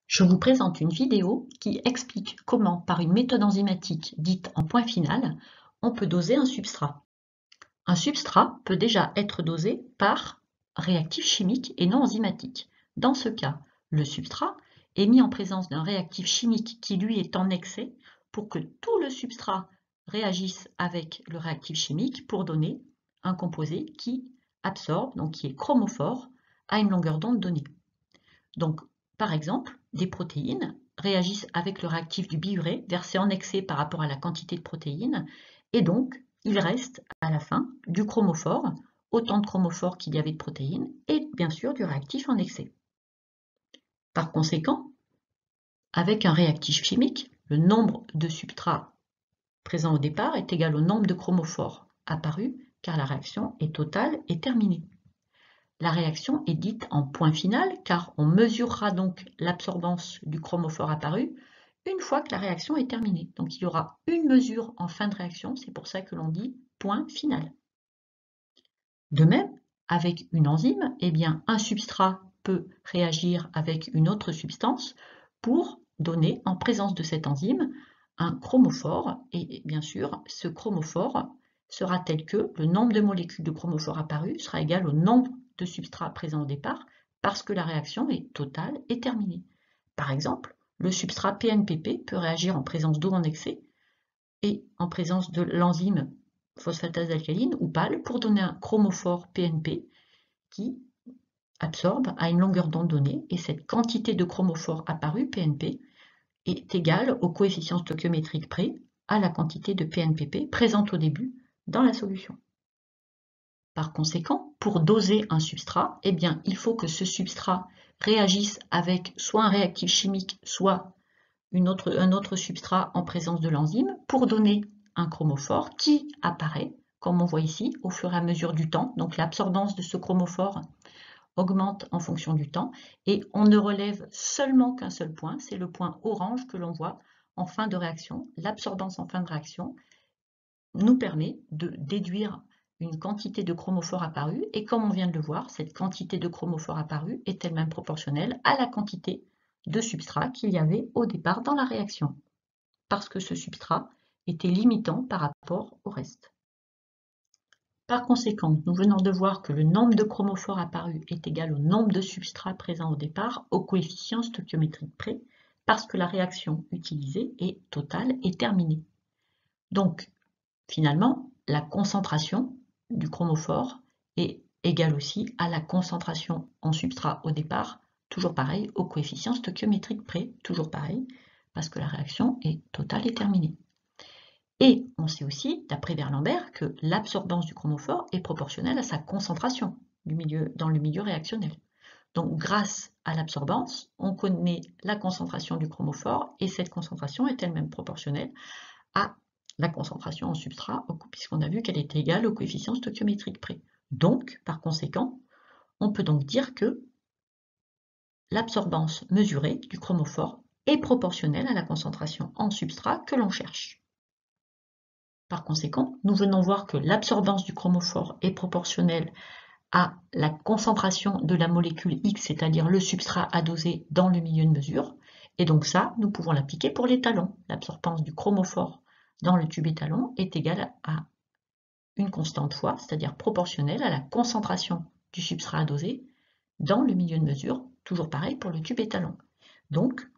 Je vous présente une vidéo qui explique comment, par une méthode enzymatique dite en point final, on peut doser un substrat. Un substrat peut déjà être dosé par réactif chimique et non enzymatique. Dans ce cas, le substrat est mis en présence d'un réactif chimique qui lui est en excès pour que tout le substrat réagisse avec le réactif chimique pour donner un composé qui absorbe, donc qui est chromophore, à une longueur d'onde donnée. Donc, par exemple, des protéines réagissent avec le réactif du biurée versé en excès par rapport à la quantité de protéines, et donc il reste à la fin du chromophore, autant de chromophore qu'il y avait de protéines, et bien sûr du réactif en excès. Par conséquent, avec un réactif chimique, le nombre de substrats présents au départ est égal au nombre de chromophores apparus, car la réaction est totale et terminée. La réaction est dite en point final car on mesurera donc l'absorbance du chromophore apparu une fois que la réaction est terminée. Donc il y aura une mesure en fin de réaction, c'est pour ça que l'on dit point final. De même, avec une enzyme, eh bien, un substrat peut réagir avec une autre substance pour donner, en présence de cette enzyme, un chromophore. Et bien sûr, ce chromophore sera tel que le nombre de molécules de chromophore apparues sera égal au nombre de substrats présents au départ, parce que la réaction est totale et terminée. Par exemple, le substrat PNPP peut réagir en présence d'eau en excès et en présence de l'enzyme phosphatase d'alcaline ou pâle pour donner un chromophore PNP qui absorbe à une longueur d'onde donnée, et cette quantité de chromophore apparue, PNP, est égale au coefficient stoichiométrique près à la quantité de PNPP présente au début dans la solution. Par conséquent, pour doser un substrat, eh bien, il faut que ce substrat réagisse avec soit un réactif chimique, soit un autre substrat en présence de l'enzyme pour donner un chromophore qui apparaît, comme on voit ici, au fur et à mesure du temps. Donc l'absorbance de ce chromophore augmente en fonction du temps et on ne relève seulement qu'un seul point, c'est le point orange que l'on voit en fin de réaction. L'absorbance en fin de réaction nous permet de déduire une quantité de chromophore apparue, et comme on vient de le voir, cette quantité de chromophore apparue est elle-même proportionnelle à la quantité de substrat qu'il y avait au départ dans la réaction, parce que ce substrat était limitant par rapport au reste. Par conséquent, nous venons de voir que le nombre de chromophores apparus est égal au nombre de substrats présents au départ au coefficient stoichiométrique près, parce que la réaction utilisée est totale et terminée. Donc, finalement, la concentration du chromophore est égale aussi à la concentration en substrat au départ, toujours pareil, au coefficient stoichiométrique près, toujours pareil, parce que la réaction est totale et terminée. Et on sait aussi, d'après D'Alembert, que l'absorbance du chromophore est proportionnelle à sa concentration dans le milieu réactionnel. Donc grâce à l'absorbance, on connaît la concentration du chromophore, et cette concentration est elle-même proportionnelle à la concentration en substrat, puisqu'on a vu qu'elle était égale au coefficient stoichiométrique près. Donc, par conséquent, on peut donc dire que l'absorbance mesurée du chromophore est proportionnelle à la concentration en substrat que l'on cherche. Par conséquent, nous venons voir que l'absorbance du chromophore est proportionnelle à la concentration de la molécule X, c'est-à-dire le substrat à doser dans le milieu de mesure. Et donc ça, nous pouvons l'appliquer pour l'étalon. L'absorbance du chromophore dans le tube étalon est égale à une constante fois, c'est-à-dire proportionnelle à la concentration du substrat à doser dans le milieu de mesure, toujours pareil pour le tube étalon. Donc,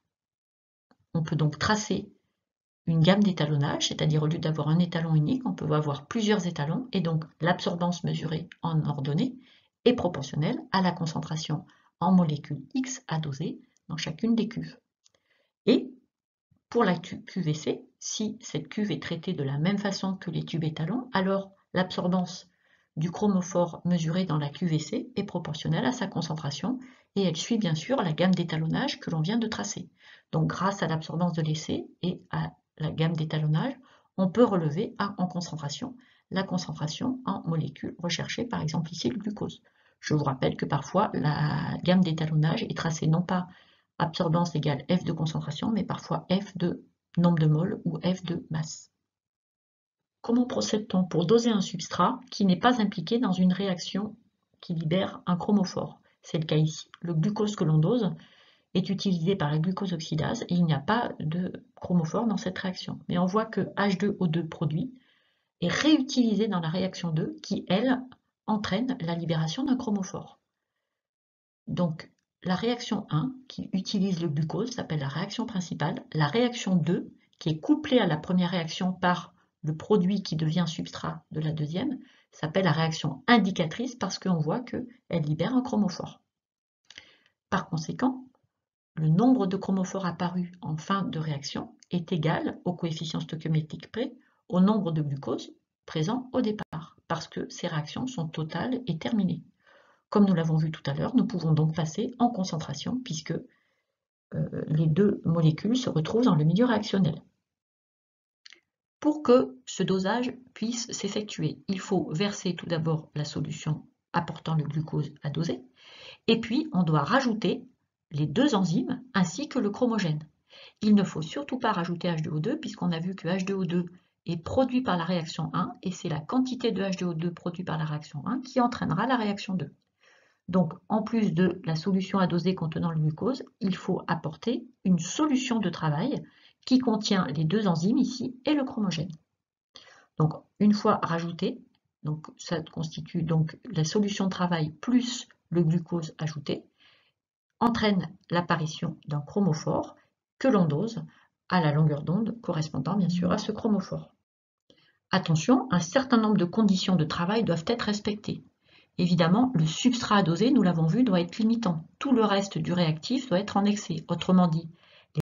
on peut donc tracer une gamme d'étalonnage, c'est-à-dire au lieu d'avoir un étalon unique, on peut avoir plusieurs étalons, et donc l'absorbance mesurée en ordonnée est proportionnelle à la concentration en molécules X à doser dans chacune des cuves. Et pour la QVC, si cette cuve est traitée de la même façon que les tubes étalons, alors l'absorbance du chromophore mesuré dans la QVC est proportionnelle à sa concentration, et elle suit bien sûr la gamme d'étalonnage que l'on vient de tracer. Donc grâce à l'absorbance de l'essai et à la gamme d'étalonnage, on peut relever en concentration la concentration en molécules recherchées, par exemple ici le glucose. Je vous rappelle que parfois la gamme d'étalonnage est tracée non pas absorbance égale F de concentration, mais parfois F de nombre de moles ou F de masse. Comment procède-t-on pour doser un substrat qui n'est pas impliqué dans une réaction qui libère un chromophore? C'est le cas ici. Le glucose que l'on dose est utilisé par la glucose oxydase et il n'y a pas de chromophore dans cette réaction. Mais on voit que H2O2 produit est réutilisé dans la réaction 2 qui, elle, entraîne la libération d'un chromophore. Donc, la réaction 1, qui utilise le glucose, s'appelle la réaction principale. La réaction 2, qui est couplée à la première réaction par le produit qui devient substrat de la deuxième, s'appelle la réaction indicatrice parce qu'on voit qu'elle libère un chromophore. Par conséquent, le nombre de chromophores apparus en fin de réaction est égal au coefficient stoichiométrique près au nombre de glucose présent au départ, parce que ces réactions sont totales et terminées. Comme nous l'avons vu tout à l'heure, nous pouvons donc passer en concentration puisque les deux molécules se retrouvent dans le milieu réactionnel. Pour que ce dosage puisse s'effectuer, il faut verser tout d'abord la solution apportant le glucose à doser, et puis on doit rajouter les deux enzymes ainsi que le chromogène. Il ne faut surtout pas rajouter H2O2 puisqu'on a vu que H2O2 est produit par la réaction 1 et c'est la quantité de H2O2 produit par la réaction 1 qui entraînera la réaction 2. Donc, en plus de la solution à doser contenant le glucose, il faut apporter une solution de travail qui contient les deux enzymes ici et le chromogène. Donc, une fois rajouté, donc ça constitue donc la solution de travail plus le glucose ajouté, entraîne l'apparition d'un chromophore que l'on dose à la longueur d'onde correspondant bien sûr à ce chromophore. Attention, un certain nombre de conditions de travail doivent être respectées. Évidemment, le substrat à doser, nous l'avons vu, doit être limitant. Tout le reste du réactif doit être en excès. Autrement dit,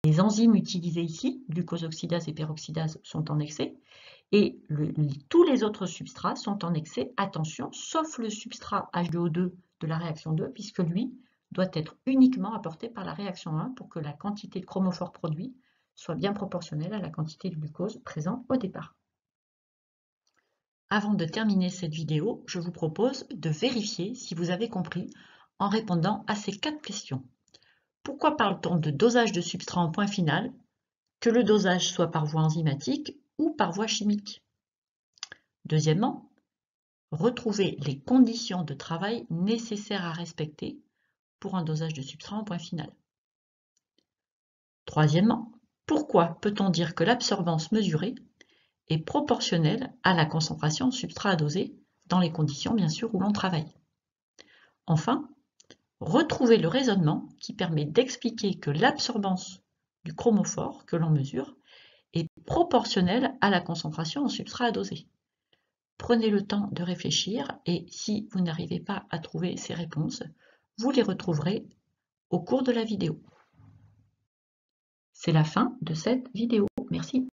les enzymes utilisées ici, glucose oxydase et peroxydase, sont en excès. Et tous les autres substrats sont en excès, attention, sauf le substrat H2O2 de la réaction 2, puisque lui doit être uniquement apporté par la réaction 1 pour que la quantité de chromophore produit soit bien proportionnelle à la quantité de glucose présent au départ. Avant de terminer cette vidéo, je vous propose de vérifier si vous avez compris en répondant à ces 4 questions. Pourquoi parle-t-on de dosage de substrat en point final, que le dosage soit par voie enzymatique ou par voie chimique? Deuxièmement, retrouver les conditions de travail nécessaires à respecter pour un dosage de substrat en point final. Troisièmement, pourquoi peut-on dire que l'absorbance mesurée est proportionnelle à la concentration de substrat à doser dans les conditions bien sûr où l'on travaille. Enfin, retrouver le raisonnement qui permet d'expliquer que l'absorbance du chromophore que l'on mesure est proportionnelle à la concentration en substrat à doser. Prenez le temps de réfléchir et si vous n'arrivez pas à trouver ces réponses, vous les retrouverez au cours de la vidéo. C'est la fin de cette vidéo. Merci.